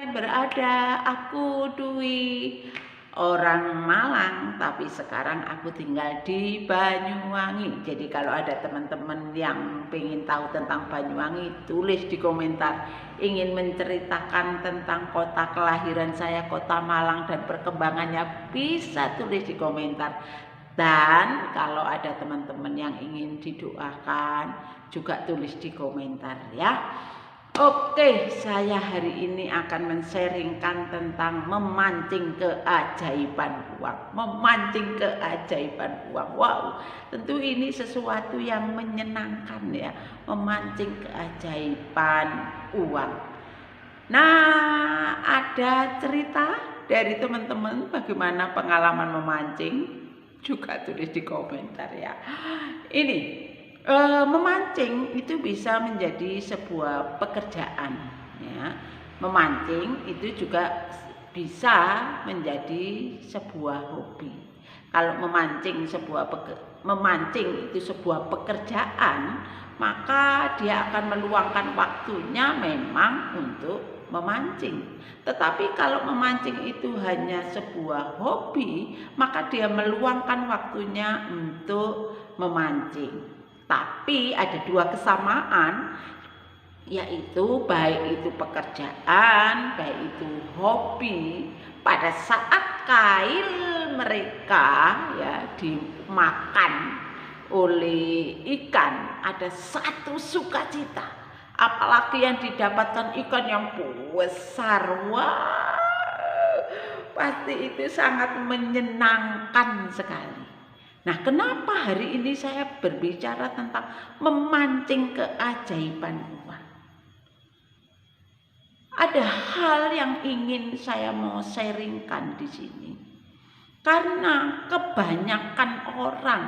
Berada, aku Dwi, orang Malang, tapi sekarang aku tinggal di Banyuwangi. Jadi kalau ada teman-teman yang pengen tahu tentang Banyuwangi, tulis di komentar. Ingin menceritakan tentang kota kelahiran saya, kota Malang, dan perkembangannya, bisa tulis di komentar. Dan kalau ada teman-teman yang ingin didoakan, juga tulis di komentar ya. Oke, saya hari ini akan men-sharingkan tentang memancing keajaiban uang. Memancing keajaiban uang. Wow, tentu ini sesuatu yang menyenangkan ya. Memancing keajaiban uang. Nah, ada cerita dari teman-teman bagaimana pengalaman memancing? Juga tulis di komentar ya. Ini memancing itu bisa menjadi sebuah pekerjaan ya. Memancing itu juga bisa menjadi sebuah hobi. Kalau memancing itu sebuah pekerjaan, maka dia akan meluangkan waktunya memang untuk memancing. Tetapi kalau memancing itu hanya sebuah hobi, maka dia meluangkan waktunya untuk memancing. Tapi ada dua kesamaan, yaitu baik itu pekerjaan, baik itu hobi. Pada saat kail mereka ya dimakan oleh ikan, ada satu sukacita. Apalagi yang didapatkan ikan yang besar, wah, pasti itu sangat menyenangkan sekali. Nah, kenapa hari ini saya berbicara tentang memancing keajaiban uang? Ada hal yang ingin saya mau sharingkan di sini. Karena kebanyakan orang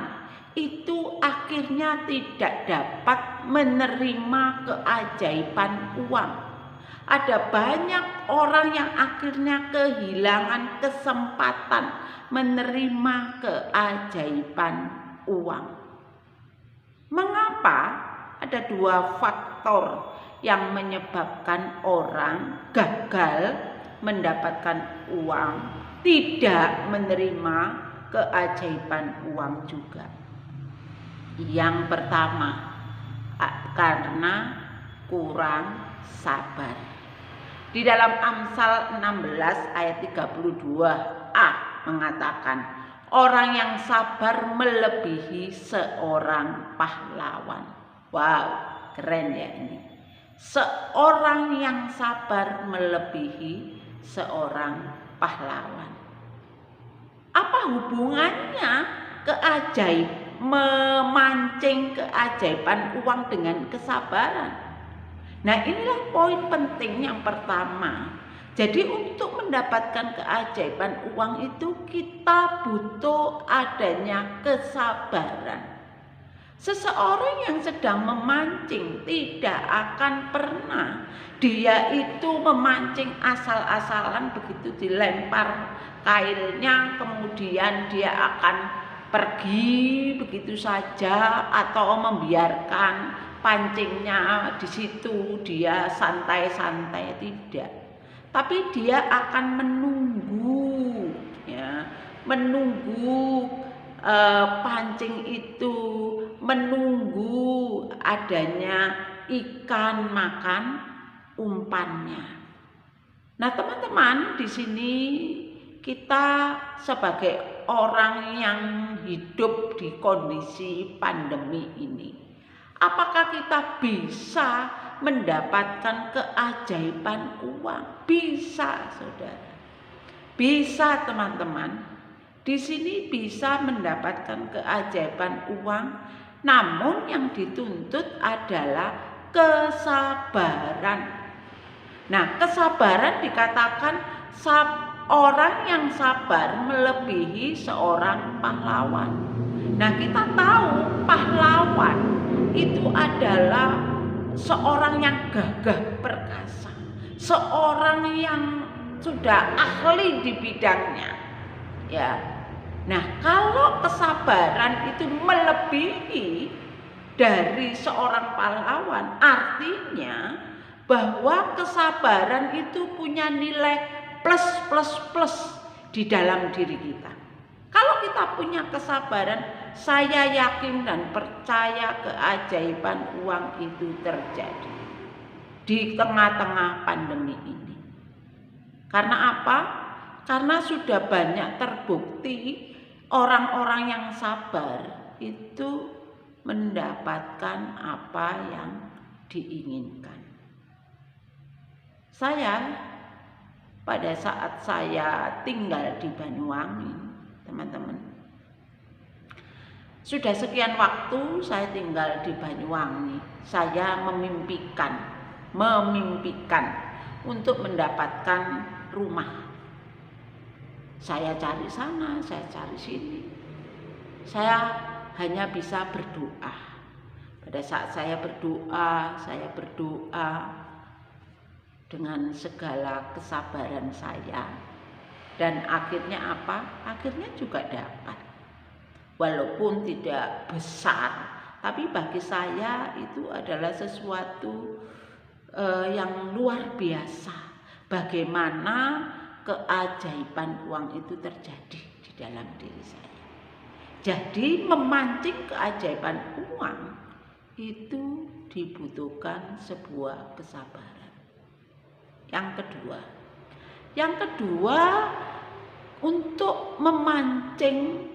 itu akhirnya tidak dapat menerima keajaiban uang. Ada banyak orang yang akhirnya kehilangan kesempatan menerima keajaiban uang. Mengapa? Ada dua faktor yang menyebabkan orang gagal mendapatkan uang, tidak menerima keajaiban uang juga. Yang pertama, karena kurang sabar. Di dalam Amsal 16 ayat 32a mengatakan, orang yang sabar melebihi seorang pahlawan. Wow, keren ya ini. Seorang yang sabar melebihi seorang pahlawan. Apa hubungannya memancing keajaiban uang dengan kesabaran? Nah, inilah poin penting yang pertama. Jadi untuk mendapatkan keajaiban uang itu kita butuh adanya kesabaran. Seseorang yang sedang memancing tidak akan pernah dia itu memancing asal-asalan, begitu dilempar kailnya kemudian dia akan pergi begitu saja atau membiarkan pancingnya di situ dia santai-santai, tidak. Tapi dia akan menunggu ya, menunggu pancing itu, menunggu adanya ikan makan umpannya. Nah, teman-teman, di sini kita sebagai orang yang hidup di kondisi pandemi ini, apakah kita bisa mendapatkan keajaiban uang? Bisa, saudara. Bisa, teman-teman. Di sini bisa mendapatkan keajaiban uang, namun yang dituntut adalah kesabaran. Nah, kesabaran dikatakan orang yang sabar melebihi seorang pahlawan. Nah, kita tahu pahlawan itu adalah seorang yang gagah perkasa, seorang yang sudah ahli di bidangnya ya. Nah, kalau kesabaran itu melebihi dari seorang pahlawan, artinya bahwa kesabaran itu punya nilai plus plus plus di dalam diri kita. Kalau kita punya kesabaran, saya yakin dan percaya keajaiban uang itu terjadi di tengah-tengah pandemi ini. Karena apa? Karena sudah banyak terbukti orang-orang yang sabar itu mendapatkan apa yang diinginkan. Saya pada saat saya tinggal di Banyuwangi, teman-teman, sudah sekian waktu saya tinggal di Banyuwangi, saya memimpikan untuk mendapatkan rumah. Saya cari sana, saya cari sini. Saya hanya bisa berdoa. Pada saat saya berdoa dengan segala kesabaran saya. Dan akhirnya apa? Akhirnya juga dapat. Walaupun tidak besar, tapi bagi saya itu adalah sesuatu yang luar biasa. Bagaimana keajaiban uang itu terjadi di dalam diri saya. Jadi memancing keajaiban uang itu dibutuhkan sebuah kesabaran. Yang kedua, untuk memancing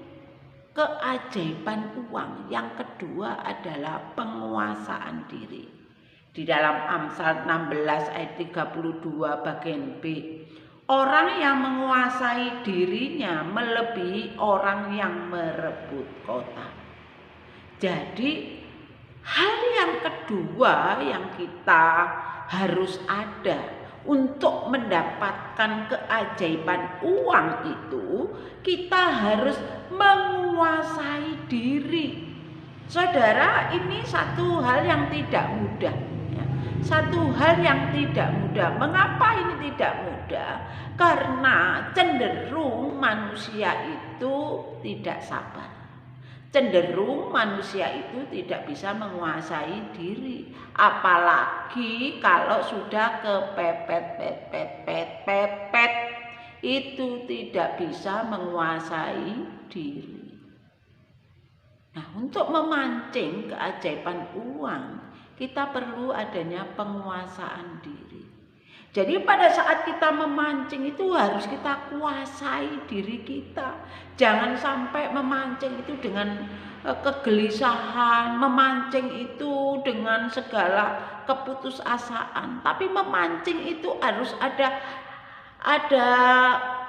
keajaiban uang, yang kedua adalah penguasaan diri. Di dalam Amsal 16 ayat 32 bagian B, orang yang menguasai dirinya melebihi orang yang merebut kota. Jadi hal yang kedua yang kita harus ada untuk mendapatkan keajaiban uang itu, kita harus menguasai diri. Saudara, ini satu hal yang tidak mudah. Satu hal yang tidak mudah. Mengapa ini tidak mudah? Karena cenderung manusia itu tidak sabar. Cenderung manusia itu tidak bisa menguasai diri. Apalagi kalau sudah kepepet, itu tidak bisa menguasai diri. Nah, untuk memancing keajaiban uang, kita perlu adanya penguasaan diri. Jadi pada saat kita memancing itu harus kita kuasai diri kita. Jangan sampai memancing itu dengan kegelisahan, memancing itu dengan segala keputusasaan. Tapi memancing itu harus ada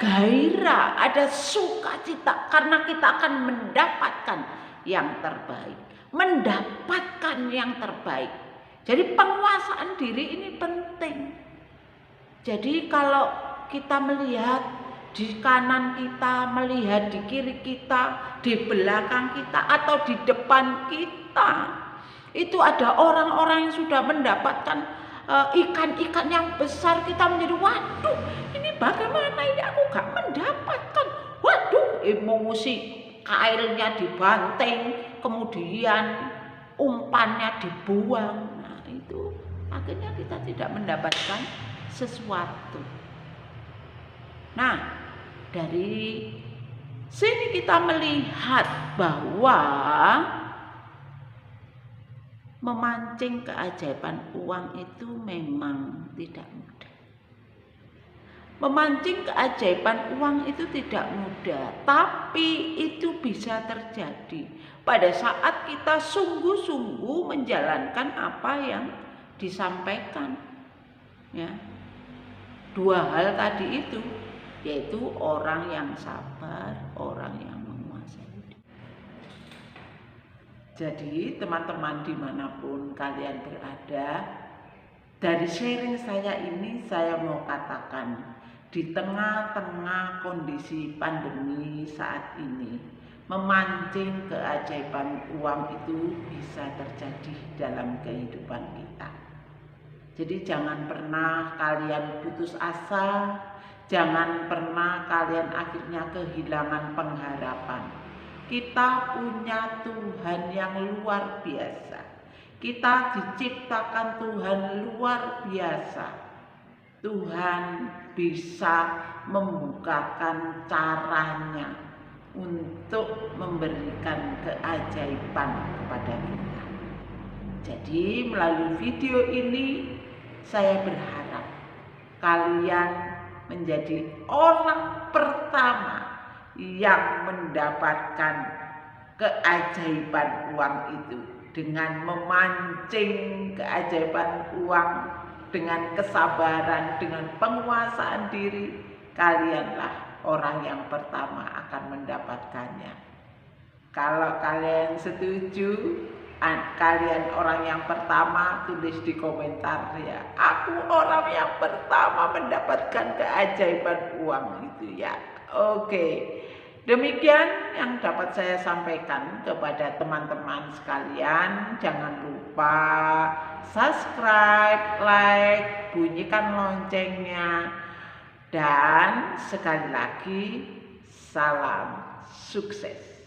gairah, ada sukacita, karena kita akan mendapatkan yang terbaik. Jadi penguasaan diri ini penting. Jadi kalau kita melihat di kanan kita, melihat di kiri kita, di belakang kita, atau di depan kita, itu ada orang-orang yang sudah mendapatkan ikan-ikan yang besar. Kita menjadi, waduh, ini bagaimana ini aku gak mendapatkan. Waduh, emosi, kailnya dibanting, kemudian umpannya dibuang. Nah, itu akhirnya kita tidak mendapatkan sesuatu. Nah, dari sini kita melihat bahwa memancing keajaiban uang itu memang tidak mudah. Memancing keajaiban uang itu tidak mudah, tapi itu bisa terjadi pada saat kita sungguh-sungguh menjalankan apa yang disampaikan. Ya. Dua hal tadi itu, yaitu orang yang sabar, orang yang menguasai. Jadi teman-teman dimanapun kalian berada, dari sharing saya ini saya mau katakan, di tengah-tengah kondisi pandemi saat ini, memancing keajaiban uang itu bisa terjadi dalam kehidupan kita. Jadi jangan pernah kalian putus asa, jangan pernah kalian akhirnya kehilangan pengharapan. Kita punya Tuhan yang luar biasa, Kita diciptakan Tuhan luar biasa. Tuhan bisa membukakan caranya untuk memberikan keajaiban kepada kita. Jadi melalui video ini saya berharap kalian menjadi orang pertama yang mendapatkan keajaiban uang itu dengan memancing keajaiban uang dengan kesabaran, dengan penguasaan diri. Kalianlah orang yang pertama akan mendapatkannya. Kalau kalian setuju, kalian orang yang pertama, tulis di komentar ya. Aku orang yang pertama mendapatkan keajaiban uang itu ya. Oke. Demikian yang dapat saya sampaikan kepada teman-teman sekalian. Jangan lupa subscribe, like, bunyikan loncengnya. Dan sekali lagi, salam sukses.